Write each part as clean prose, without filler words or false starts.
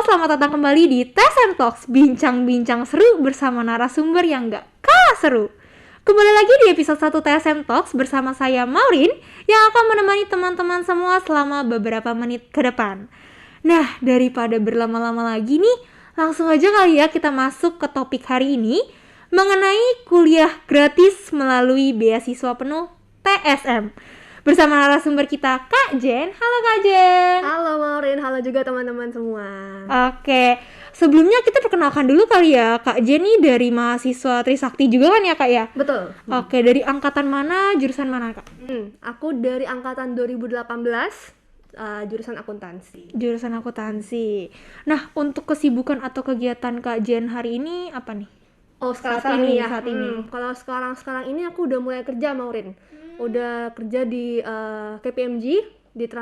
selamat datang kembali di TSM Talks, bincang-bincang seru bersama narasumber yang gak kalah seru. Kembali lagi di episode 1 TSM Talks bersama saya Maureen yang akan menemani teman-teman semua selama beberapa menit ke depan. Nah, daripada berlama-lama lagi nih, langsung aja kali ya kita masuk ke topik hari ini mengenai kuliah gratis melalui beasiswa penuh TSM. Bersama narasumber kita Kak Jen. Halo Kak Jen. Halo Maureen, halo juga teman-teman semua. Oke, sebelumnya kita perkenalkan dulu kali ya. Kak Jen nih dari mahasiswa Trisakti juga kan ya Kak ya? Betul. Oke, dari angkatan mana, jurusan mana Kak? Aku dari angkatan 2018, jurusan akuntansi. Jurusan akuntansi. Nah, untuk kesibukan atau kegiatan Kak Jen hari ini apa nih? Oh, Saat sekarang ini, ini ya. saat ini. Kalau sekarang ini aku udah mulai kerja, Maureen. Udah kerja di KPMG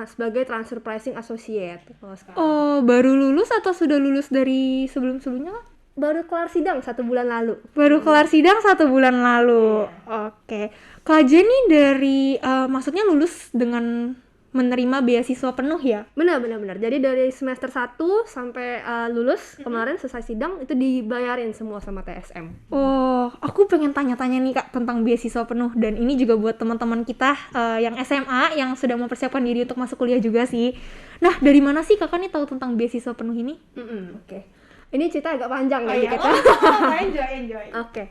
sebagai transfer pricing associate. Kalau sekarang. Oh, baru lulus atau sudah lulus dari sebelum-sebelumnya Kak? Baru kelar sidang 1 bulan lalu. Baru kelar sidang 1 bulan lalu. Oke. Kak Jen nih dari maksudnya lulus dengan menerima beasiswa penuh ya? Benar. Jadi dari semester 1 sampai lulus kemarin selesai sidang itu dibayarin semua sama TSM. Oh, aku pengen tanya-tanya nih Kak tentang beasiswa penuh, dan ini juga buat teman-teman kita yang SMA yang sudah mempersiapkan diri untuk masuk kuliah juga sih. Nah, dari mana sih Kakak nih tahu tentang beasiswa penuh ini? Oke. Ini cerita agak panjang ya dikit. Enjoy. Oke.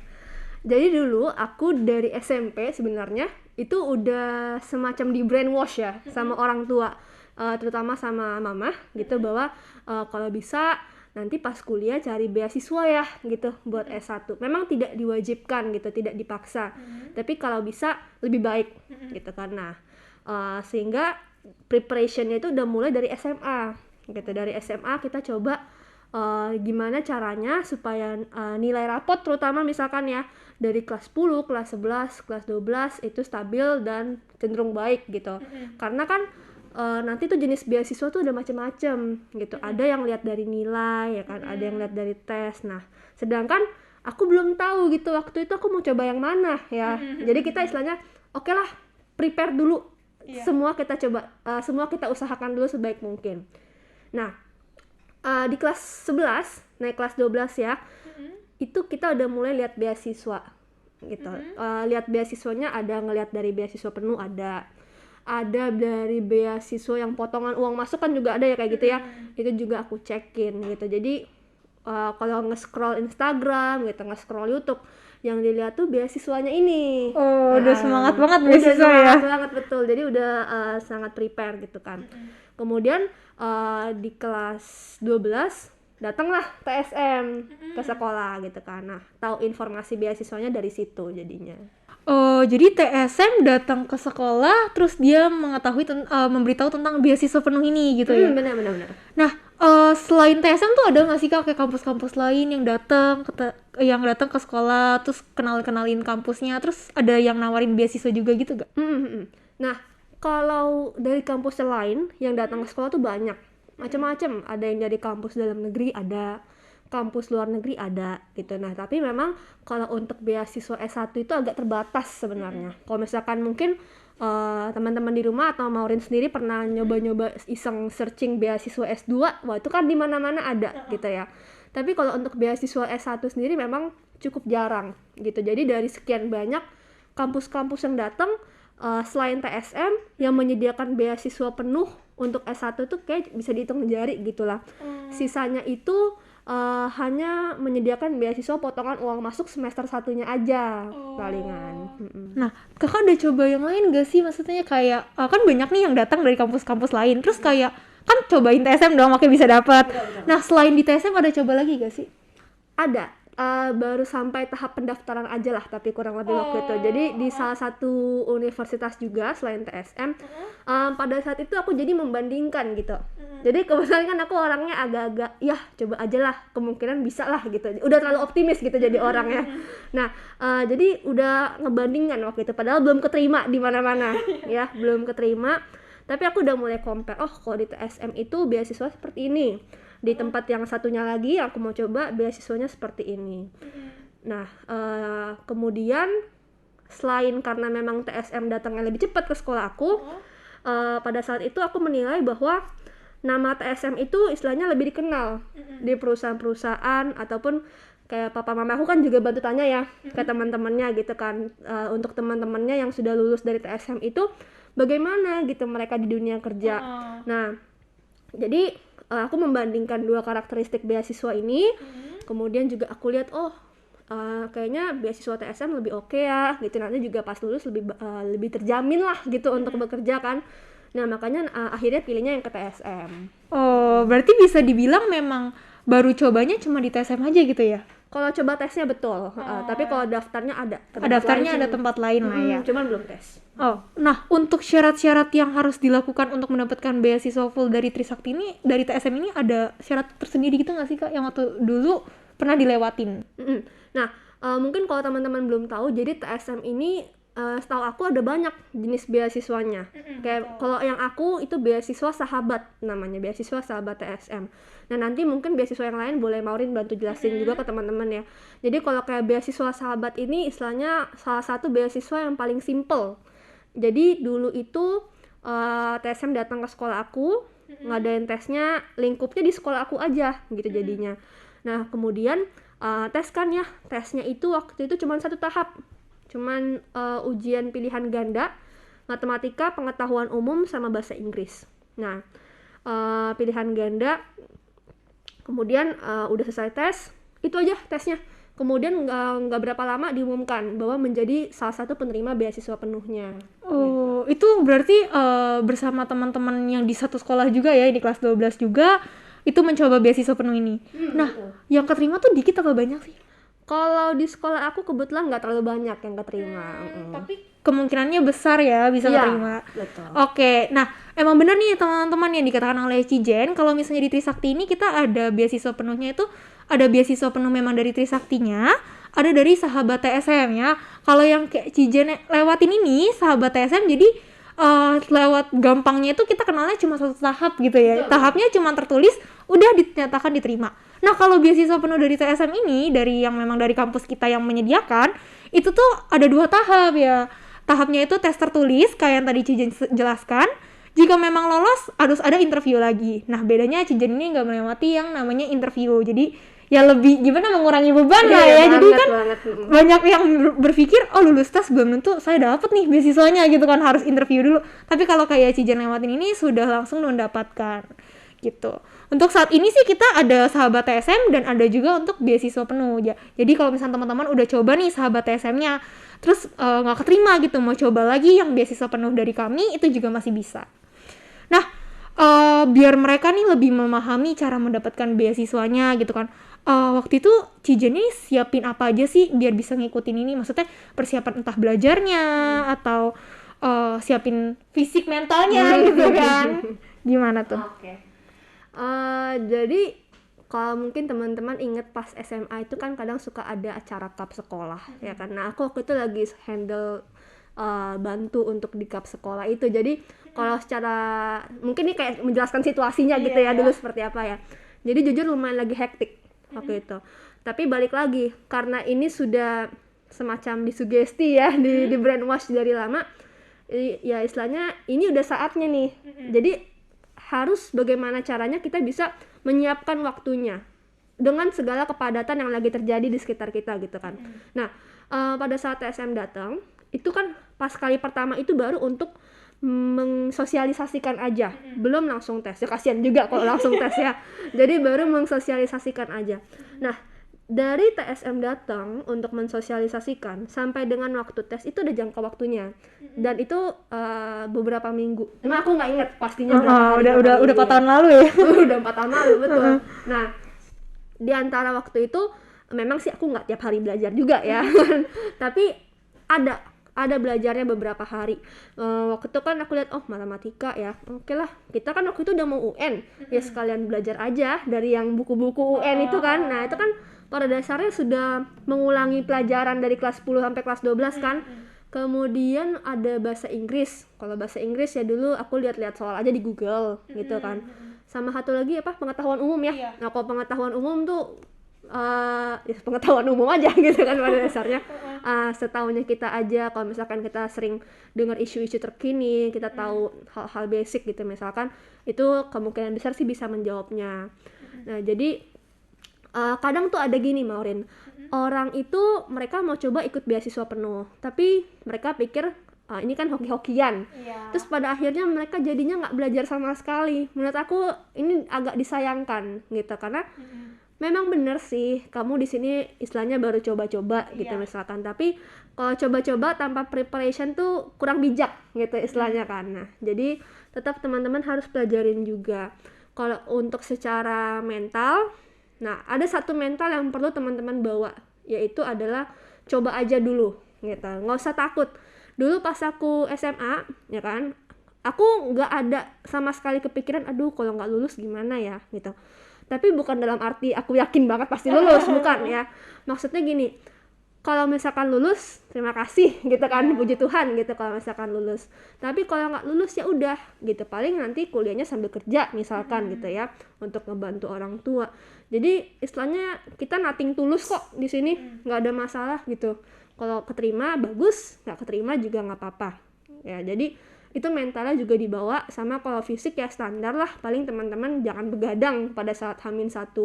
Jadi dulu aku dari SMP sebenarnya itu udah semacam di brainwash ya sama orang tua, terutama sama mama gitu, bahwa kalau bisa nanti pas kuliah cari beasiswa ya gitu buat S1. Memang tidak diwajibkan gitu, tidak dipaksa. Tapi kalau bisa lebih baik gitu kan. Nah, sehingga preparationnya itu udah mulai dari SMA gitu. Dari SMA kita coba gimana caranya supaya nilai rapot terutama misalkan ya dari kelas 10, kelas 11, kelas 12 itu stabil dan cenderung baik gitu. Karena kan nanti tuh jenis beasiswa tuh ada macam-macam gitu. Ada yang lihat dari nilai ya kan, ada yang lihat dari tes. Nah, sedangkan aku belum tahu gitu waktu itu aku mau coba yang mana ya. Jadi kita istilahnya oke lah, prepare dulu. Semua kita coba, semua kita usahakan dulu sebaik mungkin. Nah, di kelas 11, naik kelas 12 ya, itu kita udah mulai lihat beasiswa gitu. Lihat beasiswanya, ada ngelihat dari beasiswa penuh, ada dari beasiswa yang potongan uang masuk kan juga ada ya kayak gitu ya. Itu juga aku cekin gitu. Jadi kalau nge-scroll Instagram gitu, nge-scroll YouTube, yang dilihat tuh beasiswanya ini. Oh, udah semangat banget beasiswa ya. Udah semangat betul. Jadi udah sangat prepare gitu kan. Kemudian di kelas 12 datanglah TSM ke sekolah gitu kan. Nah, tahu informasi beasiswanya dari situ jadinya. Oh, jadi TSM datang ke sekolah terus dia mengetahui memberitahu tentang beasiswa penuh ini gitu ya. Benar. Nah, selain TSM tuh ada nggak sih Kak kayak kampus-kampus lain yang datang ke sekolah terus kenalin kampusnya, terus ada yang nawarin beasiswa juga gitu gak? Nah, kalau dari kampus lain yang datang ke sekolah tuh banyak macam-macam. Ada yang dari kampus dalam negeri, ada kampus luar negeri, ada gitu. Nah, tapi memang kalau untuk beasiswa S1 itu agak terbatas sebenarnya. Kalau misalkan mungkin teman-teman di rumah atau Maureen sendiri pernah nyoba-nyoba iseng searching beasiswa S2, wah itu kan di mana-mana ada gitu ya. Tapi kalau untuk beasiswa S1 sendiri memang cukup jarang gitu. Jadi dari sekian banyak kampus-kampus yang datang, selain TSM yang menyediakan beasiswa penuh untuk S1 tuh kayak bisa dihitung jari gitulah. Sisanya itu hanya menyediakan beasiswa potongan uang masuk semester 1-nya aja palingan. Nah, Kakak udah coba yang lain gak sih? Maksudnya kayak kan banyak nih yang datang dari kampus-kampus lain, terus kayak kan cobain TSM dong makanya bisa dapat. Nah, selain di TSM ada coba lagi gak sih? Ada, baru sampai tahap pendaftaran aja lah, tapi kurang lebih waktu itu. Jadi di salah satu universitas juga selain TSM, pada saat itu aku jadi membandingkan gitu. Jadi kebetulan kan aku orangnya agak-agak ya coba aja lah, kemungkinan bisa lah gitu. Udah terlalu optimis gitu jadi orangnya. Nah, jadi udah ngebandingkan waktu itu, padahal belum keterima di mana-mana ya, belum keterima. Tapi aku udah mulai compare, oh kalau di TSM itu beasiswa seperti ini. Di tempat yang satunya lagi aku mau coba beasiswanya seperti ini. Nah, kemudian selain karena memang TSM datangnya lebih cepat ke sekolah aku, pada saat itu aku menilai bahwa nama TSM itu istilahnya lebih dikenal di perusahaan-perusahaan, ataupun kayak papa mama aku kan juga bantu tanya ya ke teman-temannya gitu kan, untuk teman-temannya yang sudah lulus dari TSM itu bagaimana gitu mereka di dunia kerja. Nah, jadi aku membandingkan dua karakteristik beasiswa ini, kemudian juga aku lihat kayaknya beasiswa TSM lebih oke ya gitu, nanti juga pas lulus lebih terjamin lah gitu untuk bekerja kan. Nah makanya akhirnya pilihnya yang ke TSM. Oh, berarti bisa dibilang memang baru cobanya cuma di TSM aja gitu ya? Kalau coba tesnya betul, tapi kalau daftarnya ada. Daftarnya ada tempat lain lah ya. Cuman belum tes. Oh, nah untuk syarat-syarat yang harus dilakukan untuk mendapatkan beasiswa full dari Trisakti ini, dari TSM ini ada syarat tersendiri gitu nggak sih Kak, yang waktu dulu pernah dilewatin? Nah, mungkin kalau teman-teman belum tahu, jadi TSM ini setahu aku ada banyak jenis beasiswanya. Kayak kalau yang aku itu beasiswa sahabat namanya, beasiswa sahabat TSM. Nah nanti mungkin beasiswa yang lain boleh Maureen bantu jelasin juga ke teman-teman ya. Jadi kalau kayak beasiswa sahabat ini istilahnya salah satu beasiswa yang paling simple. Jadi dulu itu TSM datang ke sekolah aku, ngadain tesnya, lingkupnya di sekolah aku aja gitu jadinya. Nah kemudian tes kan ya, tesnya itu waktu itu cuma 1 tahap, cuman ujian pilihan ganda, matematika, pengetahuan umum, sama bahasa Inggris. Nah pilihan ganda, kemudian udah selesai tes, itu aja tesnya. Kemudian nggak berapa lama diumumkan bahwa menjadi salah satu penerima beasiswa penuhnya. Oh, itu berarti bersama teman-teman yang di satu sekolah juga ya, di kelas 12 juga, itu mencoba beasiswa penuh ini. Nah, yang keterima tuh dikit apa banyak sih? Kalau di sekolah aku kebetulan nggak terlalu banyak yang keterima. Tapi kemungkinannya besar ya bisa keterima. Betul. Oke, nah emang bener nih teman-teman yang dikatakan oleh Cijen, kalau misalnya di Trisakti ini kita ada beasiswa penuhnya itu, ada beasiswa penuh memang dari Trisaktinya, ada dari sahabat TSM ya. Kalau yang kayak Cijen lewatin ini sahabat TSM, jadi lewat gampangnya itu kita kenalnya cuma 1 tahap gitu ya. Tahapnya cuma tertulis, udah dinyatakan diterima. Nah kalau beasiswa penuh dari TSM ini, dari yang memang dari kampus kita yang menyediakan, itu tuh ada 2 tahap ya. Tahapnya itu tes tertulis kayak yang tadi Cijen jelaskan. Jika memang lolos harus ada interview lagi. Nah bedanya Cijen ini nggak melewati yang namanya interview, jadi ya lebih gimana mengurangi beban lah ya. Jadi kan banyak yang berpikir lulus tes belum tentu saya dapat nih beasiswanya gitu kan, harus interview dulu. Tapi kalau kayak Cijen lewatin ini sudah langsung mendapatkan gitu. Untuk saat ini sih kita ada sahabat TSM dan ada juga untuk beasiswa penuh ya. Jadi kalau misalnya teman-teman udah coba nih sahabat TSM-nya terus nggak keterima gitu, mau coba lagi yang beasiswa penuh dari kami, itu juga masih bisa. Nah biar mereka nih lebih memahami cara mendapatkan beasiswanya gitu kan, waktu itu Cijen nih siapin apa aja sih biar bisa ngikutin ini? Maksudnya persiapan entah belajarnya atau siapin fisik mentalnya gitu kan, gimana tuh? Jadi kalau mungkin teman-teman inget pas SMA itu kan kadang suka ada acara cup sekolah ya kan. Nah aku waktu itu lagi handle bantu untuk di cup sekolah itu. Jadi kalau secara mungkin ini kayak menjelaskan situasinya gitu ya dulu seperti apa ya. Jadi jujur lumayan lagi hektik waktu itu. Tapi balik lagi karena ini sudah semacam disugesti ya, di brainwash dari lama. Ya istilahnya ini udah saatnya nih. Jadi harus bagaimana caranya kita bisa menyiapkan waktunya dengan segala kepadatan yang lagi terjadi di sekitar kita gitu kan. Nah pada saat TSM datang itu kan pas kali pertama itu baru untuk mensosialisasikan aja, belum langsung tes ya, kasihan juga kalau langsung tes ya. Jadi baru mensosialisasikan aja. Nah dari TSM datang untuk mensosialisasikan sampai dengan waktu tes itu ada jangka waktunya, dan itu beberapa minggu. Nah aku nggak inget pastinya udah 4 tahun lalu ya. Udah 4 tahun lalu betul. Nah di antara waktu itu memang sih aku nggak tiap hari belajar juga ya, tapi ada belajarnya beberapa hari. Waktu itu kan aku lihat matematika ya, oke lah kita kan waktu itu udah mau UN ya, sekalian belajar aja dari yang buku-buku UN itu kan. Nah itu kan pada dasarnya sudah mengulangi pelajaran dari kelas 10 sampai kelas 12 kan. Kemudian ada bahasa Inggris. Kalau bahasa Inggris ya dulu aku lihat-lihat soal aja di Google gitu kan. Sama satu lagi pengetahuan umum ya. Nah kalau pengetahuan umum tuh ya pengetahuan umum aja gitu kan pada dasarnya. setaunya kita aja. Kalau misalkan kita sering dengar isu-isu terkini, kita tahu hal-hal basic gitu misalkan, itu kemungkinan besar sih bisa menjawabnya. Nah jadi kadang tuh ada gini Maureen, orang itu mereka mau coba ikut beasiswa penuh, tapi mereka pikir ini kan hoki-hokian. Terus pada akhirnya mereka jadinya nggak belajar sama sekali. Menurut aku ini agak disayangkan gitu, karena memang bener sih kamu di sini istilahnya baru coba-coba gitu misalkan, tapi kalau coba-coba tanpa preparation tuh kurang bijak gitu istilahnya kan. Nah jadi tetap teman-teman harus pelajarin juga. Kalau untuk secara mental, nah ada satu mental yang perlu teman-teman bawa, yaitu adalah coba aja dulu gitu, nggak usah takut. Dulu pas aku SMA ya kan, aku nggak ada sama sekali kepikiran aduh kalau nggak lulus gimana ya gitu. Tapi bukan dalam arti aku yakin banget pasti lulus, bukan ya. Maksudnya gini, kalau misalkan lulus terima kasih gitu kan, puji Tuhan gitu kalau misalkan lulus. Tapi kalau nggak lulus ya udah gitu, paling nanti kuliahnya sambil kerja misalkan gitu ya, untuk ngebantu orang tua. Jadi istilahnya kita nothing tulus kok di sini, nggak ada masalah gitu. Kalau keterima bagus, nggak keterima juga nggak apa-apa ya. Jadi itu mentalnya juga dibawa. Sama kalau fisik ya standar lah, paling teman-teman jangan begadang pada saat H-1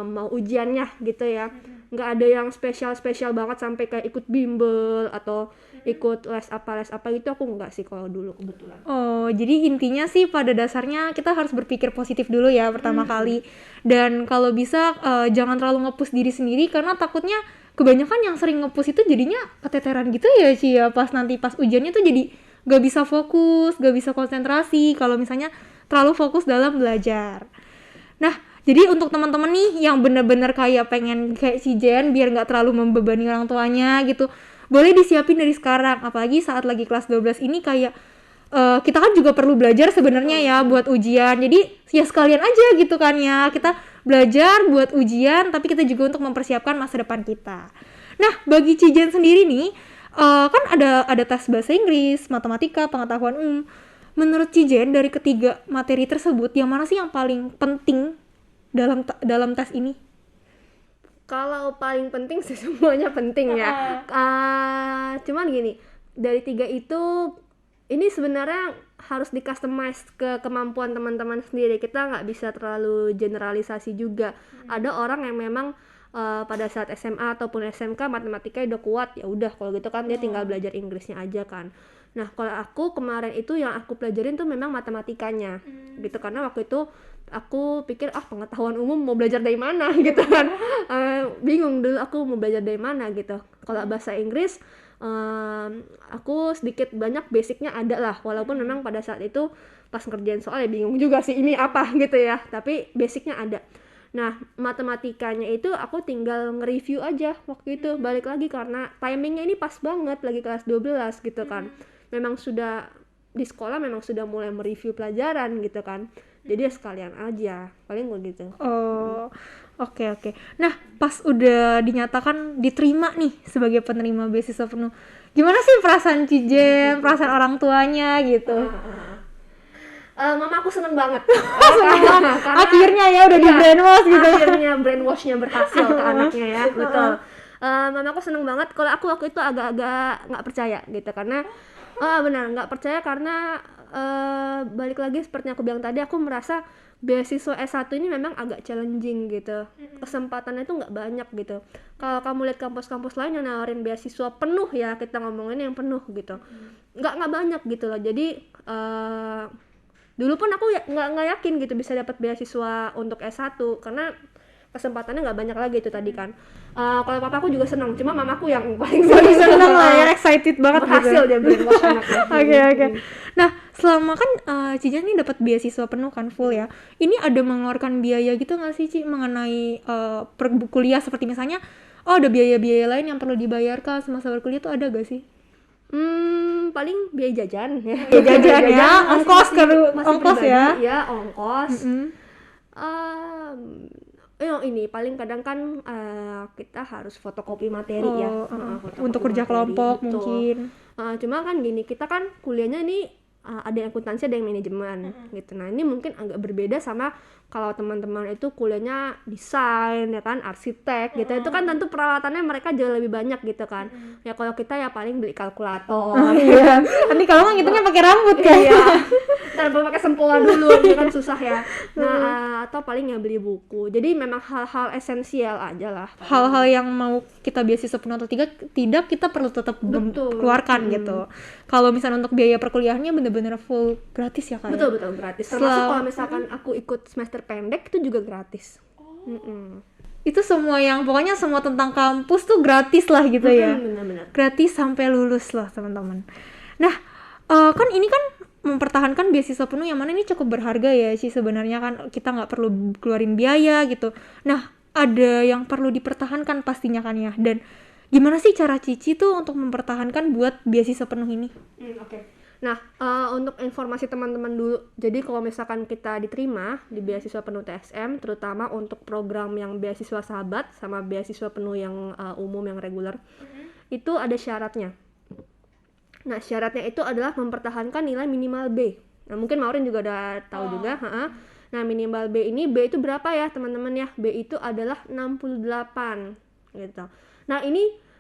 mau ujiannya gitu ya. Nggak ada yang spesial banget sampai kayak ikut bimbel atau ikut les apa gitu, aku nggak sih kalau dulu kebetulan. Oh, jadi intinya sih pada dasarnya kita harus berpikir positif dulu ya pertama kali. Dan kalau bisa jangan terlalu nge-push diri sendiri, karena takutnya kebanyakan yang sering nge-push itu jadinya keteteran gitu ya Ci ya, pas ujiannya tuh jadi gak bisa fokus, gak bisa konsentrasi kalau misalnya terlalu fokus dalam belajar. Nah, jadi untuk teman-teman nih yang bener-bener kayak pengen kayak si Jen biar gak terlalu membebani orang tuanya gitu, boleh disiapin dari sekarang. Apalagi saat lagi kelas 12 ini kayak kita kan juga perlu belajar sebenarnya ya buat ujian. Jadi ya sekalian aja gitu kan ya, kita belajar buat ujian tapi kita juga untuk mempersiapkan masa depan kita. Nah, bagi Cijen sendiri nih, kan ada tes bahasa Inggris, matematika, pengetahuan umum. Menurut Cijen dari ketiga materi tersebut, yang mana sih yang paling penting dalam tes ini? Kalau paling penting sih semuanya penting ya. Cuman gini, dari 3 itu ini sebenarnya harus di-customize ke kemampuan teman-teman sendiri. Kita nggak bisa terlalu generalisasi juga. Ada orang yang memang pada saat SMA ataupun SMK matematika udah kuat, ya udah kalau gitu kan dia tinggal belajar Inggrisnya aja kan. Nah kalau aku kemarin itu yang aku pelajarin tuh memang matematikanya gitu, karena waktu itu aku pikir pengetahuan umum mau belajar dari mana gitu kan. Bingung dulu aku mau belajar dari mana gitu. Kalau bahasa Inggris aku sedikit banyak basicnya ada lah, walaupun memang pada saat itu pas ngerjain soal ya bingung juga sih ini apa gitu ya, tapi basicnya ada. Nah matematikanya itu aku tinggal nge-review aja waktu itu, balik lagi karena timingnya ini pas banget lagi kelas 12 gitu kan. Memang sudah di sekolah memang sudah mulai mereview pelajaran gitu kan, jadi ya sekalian aja paling begitu. Oke. Nah pas udah dinyatakan diterima nih sebagai penerima beasiswa penuh, gimana sih perasaan Cijen, perasaan orang tuanya gitu? Mama aku seneng banget. Karena akhirnya ya udah di brainwash gitu. Akhirnya brainwashnya berhasil ke anaknya ya, betul. Mama aku seneng banget. Kalau aku waktu itu agak-agak nggak percaya gitu, karena benar nggak percaya karena balik lagi seperti yang aku bilang tadi, aku merasa beasiswa S1 ini memang agak challenging gitu. Kesempatannya itu nggak banyak gitu. Kalau kamu lihat kampus-kampus lain yang nawarin beasiswa penuh ya, kita ngomongin yang penuh gitu, nggak banyak gitu loh. Jadi dulu pun aku nggak yakin gitu bisa dapat beasiswa untuk S1 karena kesempatannya nggak banyak lagi itu tadi kan. Kalau papaku juga senang, cuma mamaku yang paling senang lah ya, excited banget berhasil gitu. Dia brainwash anaknya. Oke. Nah selama kan Cijen ini dapat beasiswa penuh kan, full ya, ini ada mengeluarkan biaya gitu nggak sih Ci mengenai kuliah, seperti misalnya ada biaya-biaya lain yang perlu dibayarkan semasa berkuliah tuh ada gak sih? Paling biaya jajan ya. Jajan ya, ongkos ya. Ya, ongkos. Ini paling kadang kan kita harus fotokopi materi untuk kerja kelompok betul. Mungkin. Cuma kan gini, kita kan kuliahnya ini ada yang akuntansi, ada yang manajemen gitu. Nah ini mungkin agak berbeda sama kalau teman-teman itu kuliahnya desain ya kan, arsitek gitu, itu kan tentu peralatannya mereka jauh lebih banyak gitu kan. Ya kalau kita ya paling beli kalkulator. Iya. Nanti kalau ngitungnya pakai rambut kan. Iya. Ntar pakai sempola dulu, itu kan susah ya. Nah atau paling ya beli buku. Jadi memang hal-hal esensial aja lah. Hal-hal yang mau kita beasiswa penuh atau tidak kita perlu tetap keluarkan gitu. Kalau misalnya untuk biaya perkuliahannya bener-bener full gratis ya kan? Betul gratis. Termasuk kalau misalkan aku ikut semester pendek itu juga gratis. Itu semua yang pokoknya semua tentang kampus tuh gratis lah gitu ya. Benar-benar. Gratis sampai lulus lah teman-teman. Nah kan ini kan mempertahankan beasiswa penuh yang mana ini cukup berharga ya sih sebenarnya kan, kita nggak perlu keluarin biaya gitu. Nah ada yang perlu dipertahankan pastinya kan ya, dan gimana sih cara Cici tuh untuk mempertahankan buat beasiswa penuh ini? Oke. Nah, untuk informasi teman-teman dulu, jadi kalau misalkan kita diterima di beasiswa penuh TSM, terutama untuk program yang beasiswa sahabat sama beasiswa penuh yang umum yang reguler, itu ada syaratnya. Nah, syaratnya itu adalah mempertahankan nilai minimal B. Nah, mungkin Maureen juga udah tahu juga. Nah, minimal B ini, B itu berapa ya teman-teman ya? B itu adalah 68 gitu. Nah, ini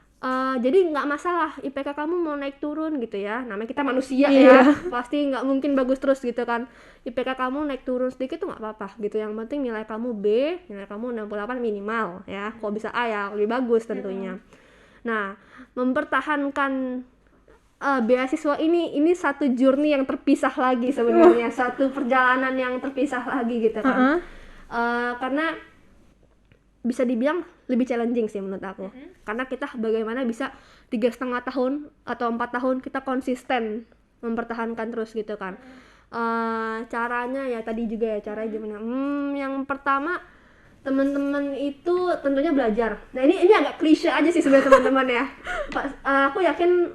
jadi nggak masalah IPK kamu mau naik turun gitu ya, namanya kita manusia ya, pasti nggak mungkin bagus terus gitu kan. IPK kamu naik turun sedikit tuh nggak apa-apa gitu, yang penting nilai kamu B, nilai kamu 68 minimal ya, kalau bisa A ya lebih bagus tentunya. Nah, mempertahankan beasiswa ini satu journey yang terpisah lagi sebenarnya, satu perjalanan yang terpisah lagi gitu kan. Karena bisa dibilang lebih challenging sih menurut aku, karena kita bagaimana bisa 3,5 tahun atau 4 tahun kita konsisten mempertahankan terus gitu kan. Caranya ya tadi juga ya, caranya gimana? Yang pertama teman-teman itu tentunya belajar. Nah ini agak klise aja sih sebenarnya teman-teman ya. Aku yakin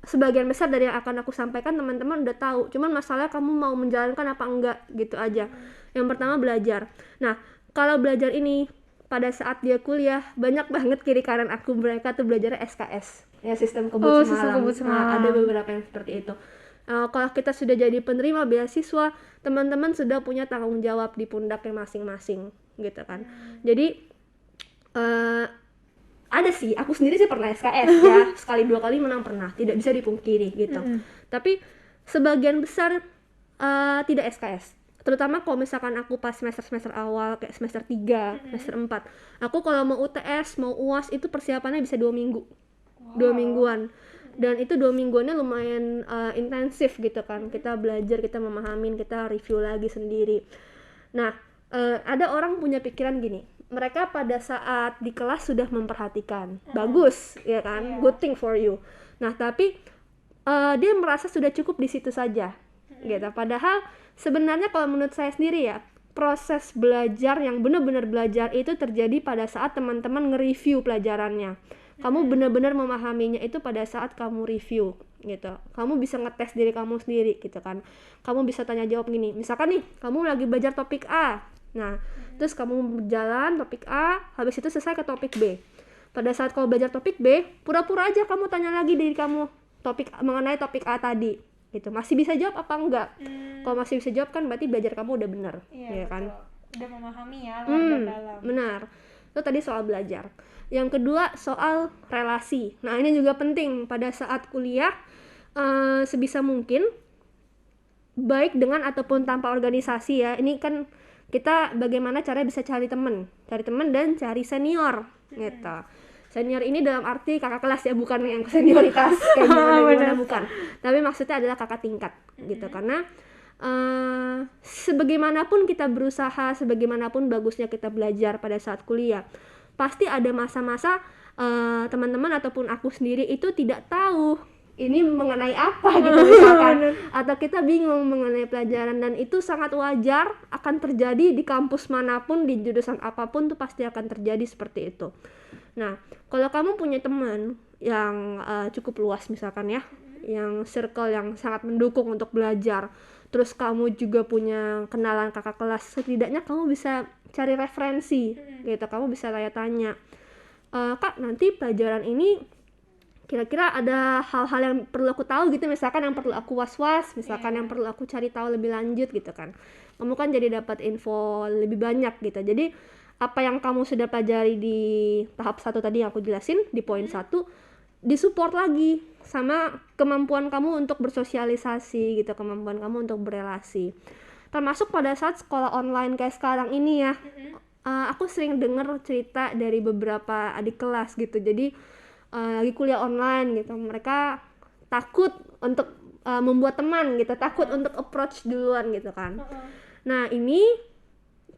sebagian besar dari yang akan aku sampaikan teman-teman udah tahu, cuman masalah kamu mau menjalankan apa enggak gitu aja. Yang pertama belajar. Nah kalau belajar ini pada saat dia kuliah, banyak banget kiri kanan aku mereka tuh belajar SKS ya, sistem kebut Semarang. Nah, ada beberapa yang seperti itu. Kalau kita sudah jadi penerima beasiswa, teman-teman sudah punya tanggung jawab di pundaknya masing-masing gitu kan. Jadi ada sih, aku sendiri sih pernah SKS ya, sekali dua kali menang pernah, tidak bisa dipungkiri gitu. Tapi sebagian besar tidak SKS. Terutama kalau misalkan aku pas semester awal kayak semester 3, semester 4, aku kalau mau UTS, mau UAS itu persiapannya bisa 2 minggu. 2 mingguan. Dan itu 2 mingguannya lumayan intensif gitu kan. Kita belajar, kita memahamin, kita review lagi sendiri. Nah, ada orang punya pikiran gini, mereka pada saat di kelas sudah memperhatikan. Bagus, ya kan? Good thing for you. Nah, tapi dia merasa sudah cukup di situ saja. Gitu. Padahal sebenarnya kalau menurut saya sendiri ya, proses belajar yang benar-benar belajar itu terjadi pada saat teman-teman nge-review pelajarannya. Kamu benar-benar memahaminya itu pada saat kamu review gitu. Kamu bisa ngetes diri kamu sendiri gitu kan. Kamu bisa tanya jawab gini. Misalkan nih, kamu lagi belajar topik A. Nah, terus kamu berjalan topik A, habis itu selesai ke topik B. Pada saat kamu belajar topik B, pura-pura aja kamu tanya lagi diri kamu mengenai topik A tadi. Gitu. Masih bisa jawab apa enggak? Kalau masih bisa jawab kan berarti belajar kamu udah benar, ya kan? Udah memahami ya, luar dalam. Benar. Itu tadi soal belajar. Yang kedua soal relasi. Nah ini juga penting pada saat kuliah, sebisa mungkin baik dengan ataupun tanpa organisasi ya. Ini kan kita bagaimana caranya bisa cari teman dan cari senior gitu. Senior ini dalam arti kakak kelas ya, bukan yang senioritas kayak gimana bukan. Tapi maksudnya adalah kakak tingkat gitu. Karena sebagaimanapun kita berusaha, sebagaimanapun bagusnya kita belajar pada saat kuliah, pasti ada masa-masa teman-teman ataupun aku sendiri itu tidak tahu ini mengenai apa gitu misalkan, atau kita bingung mengenai pelajaran, dan itu sangat wajar akan terjadi di kampus manapun, di jurusan apapun tuh pasti akan terjadi seperti itu. Nah, kalau kamu punya teman yang cukup luas misalkan ya, yang circle yang sangat mendukung untuk belajar, terus kamu juga punya kenalan kakak kelas, setidaknya kamu bisa cari referensi gitu, kamu bisa tanya-tanya, Kak nanti pelajaran ini kira-kira ada hal-hal yang perlu aku tahu gitu, misalkan yang perlu aku was-was, misalkan yang perlu aku cari tahu lebih lanjut gitu kan. Kamu kan jadi dapat info lebih banyak gitu. Jadi apa yang kamu sudah pelajari di tahap 1 tadi yang aku jelasin di poin 1 disupport lagi sama kemampuan kamu untuk bersosialisasi gitu, kemampuan kamu untuk berelasi. Termasuk pada saat sekolah online kayak sekarang ini ya. Aku sering dengar cerita dari beberapa adik kelas gitu. Jadi lagi kuliah online gitu, mereka takut untuk membuat teman gitu, takut untuk approach duluan gitu kan. Nah ini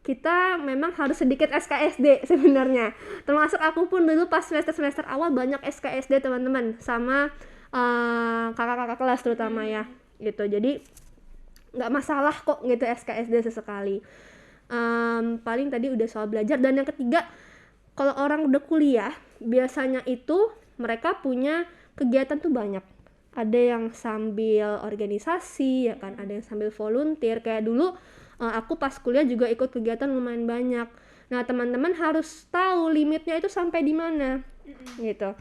kita memang harus sedikit SKSD sebenarnya, termasuk aku pun dulu pas semester awal banyak SKSD teman-teman sama kakak-kakak kelas terutama ya gitu. Jadi nggak masalah kok gitu SKSD sesekali. Paling tadi udah soal belajar. Dan yang ketiga, kalau orang udah kuliah biasanya itu mereka punya kegiatan tuh banyak. Ada yang sambil organisasi ya kan, ada yang sambil volunteer. Kayak dulu aku pas kuliah juga ikut kegiatan lumayan banyak. Nah teman-teman harus tahu limitnya itu sampai di mana gitu.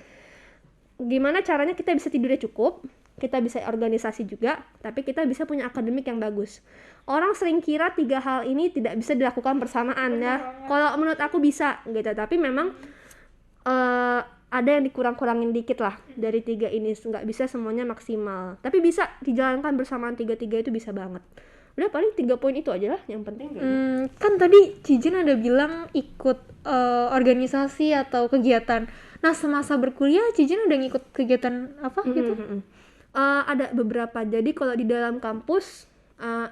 Gimana caranya kita bisa tidurnya cukup, kita bisa organisasi juga, tapi kita bisa punya akademik yang bagus. Orang sering kira 3 hal ini tidak bisa dilakukan bersamaan ya. Kalau menurut aku bisa gitu, tapi memang ada yang dikurang-kurangin dikit lah dari 3 ini. Nggak bisa semuanya maksimal, tapi bisa dijalankan bersamaan. 3-3 itu bisa banget. Udah paling 3 poin itu aja lah yang penting. Kan tadi Cijen ada bilang ikut organisasi atau kegiatan. Nah semasa berkuliah Cijen udah ngikut kegiatan apa gitu? Ada beberapa. Jadi kalau di dalam kampus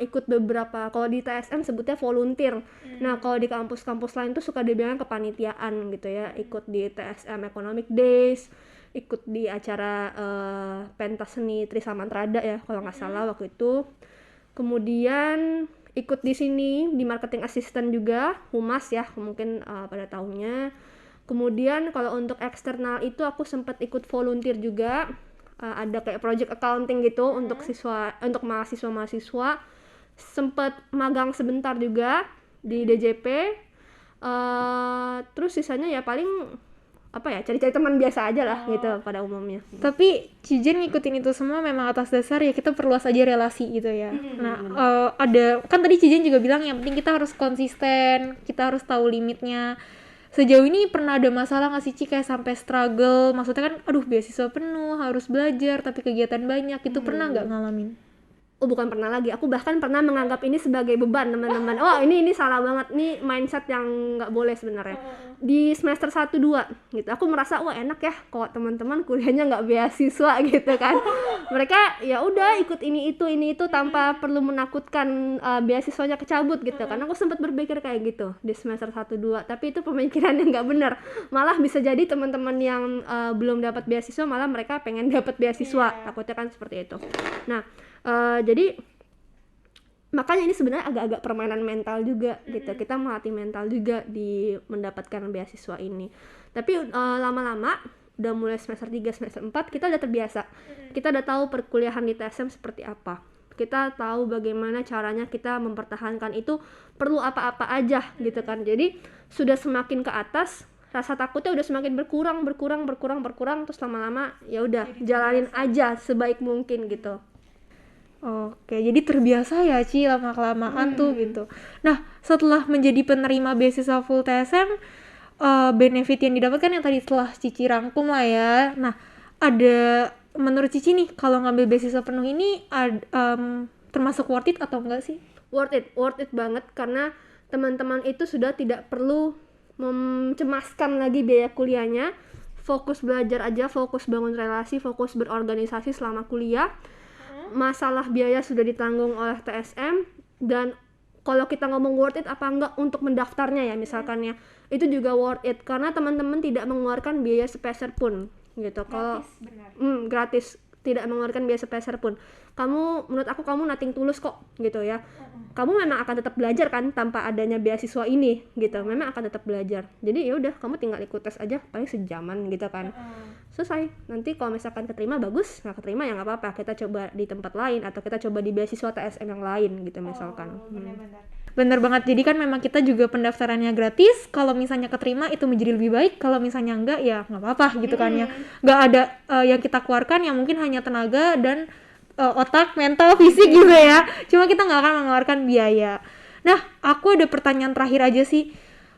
ikut beberapa. Kalau di TSM sebutnya volunteer. Nah kalau di kampus-kampus lain tuh suka dibilang kepanitiaan gitu ya. Ikut di TSM Economic Days, ikut di acara pentas seni Trisamantrada ya kalau nggak salah waktu itu. Kemudian ikut di sini di marketing assistant juga, humas ya mungkin pada tahunnya. Kemudian kalau untuk eksternal itu aku sempat ikut volunteer juga. Ada kayak project accounting gitu untuk mahasiswa. Sempat magang sebentar juga di DJP. Terus sisanya ya paling cari-cari teman biasa aja lah gitu pada umumnya. Tapi Cijen ngikutin itu semua memang atas dasar ya kita perluas aja relasi gitu ya. Nah ada kan tadi Cijen juga bilang yang penting kita harus konsisten, kita harus tahu limitnya. Sejauh ini pernah ada masalah nggak sih Ci kayak sampai struggle? Maksudnya kan aduh beasiswa penuh, harus belajar tapi kegiatan banyak, itu pernah nggak ngalamin? Oh bukan pernah lagi, aku bahkan pernah menganggap ini sebagai beban teman-teman. Oh ini salah banget, nih mindset yang nggak boleh sebenarnya. Di semester 1-2 gitu, aku merasa wah enak ya kok teman-teman kuliahnya nggak beasiswa gitu kan. Mereka ya udah ikut ini itu tanpa perlu menakutkan beasiswanya kecabut gitu kan. Aku sempat berpikir kayak gitu di semester 1-2, tapi itu pemikiran yang nggak benar. Malah bisa jadi teman-teman yang belum dapat beasiswa malah mereka pengen dapat beasiswa. Takutnya kan seperti itu. Nah jadi makanya ini sebenarnya agak-agak permainan mental juga gitu. Kita melatih mental juga di mendapatkan beasiswa ini. Tapi lama-lama udah mulai semester 3, semester 4 kita udah terbiasa. Kita udah tahu perkuliahan di TSM seperti apa. Kita tahu bagaimana caranya kita mempertahankan itu perlu apa-apa aja gitu kan. Jadi sudah semakin ke atas rasa takutnya udah semakin berkurang terus lama-lama ya udah jalanin aja sebaik mungkin gitu. Oke, jadi terbiasa ya Ci lama-kelamaan tuh gitu. Nah, setelah menjadi penerima beasiswa full TSM, benefit yang didapatkan yang tadi setelah Cici rangkum lah ya. Nah, ada menurut Cici nih, kalau ngambil beasiswa penuh ini termasuk worth it atau enggak sih? Worth it banget karena teman-teman itu sudah tidak perlu mencemaskan lagi biaya kuliahnya. Fokus belajar aja, fokus bangun relasi, fokus berorganisasi selama kuliah. Masalah biaya sudah ditanggung oleh TSM. Dan kalau kita ngomong worth it apa enggak untuk mendaftarnya ya misalkan ya, itu juga worth it karena teman-teman tidak mengeluarkan biaya sepeser pun gitu. Kalau gratis, tidak mengeluarkan biaya sepeser pun. Menurut aku kamu nothing tulus kok gitu ya. Kamu memang akan tetap belajar kan tanpa adanya beasiswa ini gitu. Memang akan tetap belajar. Jadi ya udah kamu tinggal ikut tes aja paling sejaman gitu kan. selesai. Nanti kalau misalkan keterima bagus, nggak keterima ya nggak apa-apa, kita coba di tempat lain atau kita coba di beasiswa TSM yang lain gitu misalkan. Bener banget, jadi kan memang kita juga pendaftarannya gratis. Kalau misalnya keterima itu menjadi lebih baik, kalau misalnya enggak ya nggak apa-apa gitu kan ya. Nggak ada yang kita keluarkan yang mungkin hanya tenaga dan otak, mental, fisik gitu ya. Cuma kita nggak akan mengeluarkan biaya. Nah, aku ada pertanyaan terakhir aja sih.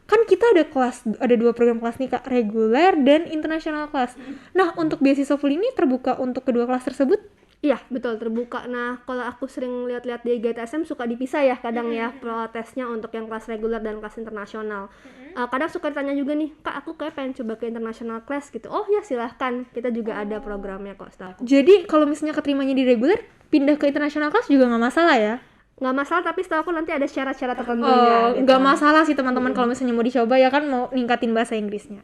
Kan kita ada kelas, ada 2 program kelas nih Kak, reguler dan international kelas. Nah, untuk beasiswa full ini terbuka untuk kedua kelas tersebut? Iya, betul, terbuka. Nah, kalau aku sering lihat-lihat di GTSM suka dipisah ya kadang ya protesnya untuk yang kelas reguler dan kelas internasional. Kadang suka ditanya juga nih, Kak, aku kayak pengen coba ke international class gitu. Oh ya silahkan, kita juga ada programnya kok setahu aku. Jadi kalau misalnya keterimanya di reguler, pindah ke international kelas juga nggak masalah ya? Nggak masalah, tapi setahu aku nanti ada syarat-syarat tertentunya. Oh, gitu. nggak masalah sih teman-teman kalau misalnya mau dicoba ya kan, mau ningkatin bahasa Inggrisnya.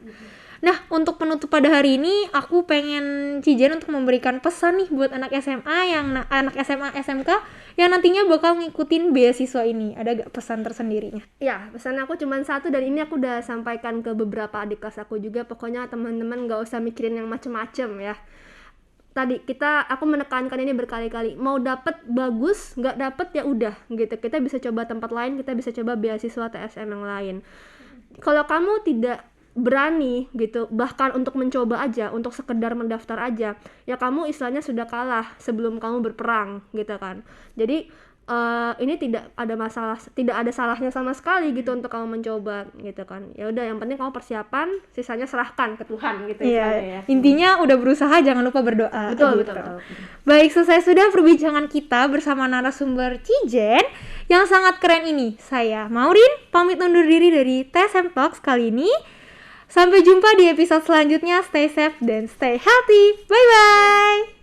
Nah, untuk penutup pada hari ini, aku pengen Cijen untuk memberikan pesan nih buat anak SMA anak SMA SMK yang nantinya bakal ngikutin beasiswa ini. Ada gak pesan tersendirinya? Ya, pesan aku cuma satu, dan ini aku udah sampaikan ke beberapa adik kelas aku juga. Pokoknya teman-teman nggak usah mikirin yang macem-macem ya. Tadi aku menekankan ini berkali-kali, mau dapet bagus, nggak dapet ya udah gitu, kita bisa coba tempat lain, kita bisa coba beasiswa TSM yang lain. Kalau kamu tidak berani gitu, bahkan untuk mencoba aja, untuk sekedar mendaftar aja, ya kamu istilahnya sudah kalah sebelum kamu berperang gitu kan. Jadi ini tidak ada salahnya sama sekali gitu untuk kamu mencoba gitu kan. Ya udah, yang penting kamu persiapan, sisanya serahkan ke Tuhan gitu ya. Intinya udah berusaha, jangan lupa berdoa. Betul. Baik, selesai sudah perbincangan kita bersama narasumber Cijen yang sangat keren ini. Saya Maureen pamit undur diri dari TSM Talks kali ini. Sampai jumpa di episode selanjutnya. Stay safe dan stay healthy. Bye bye.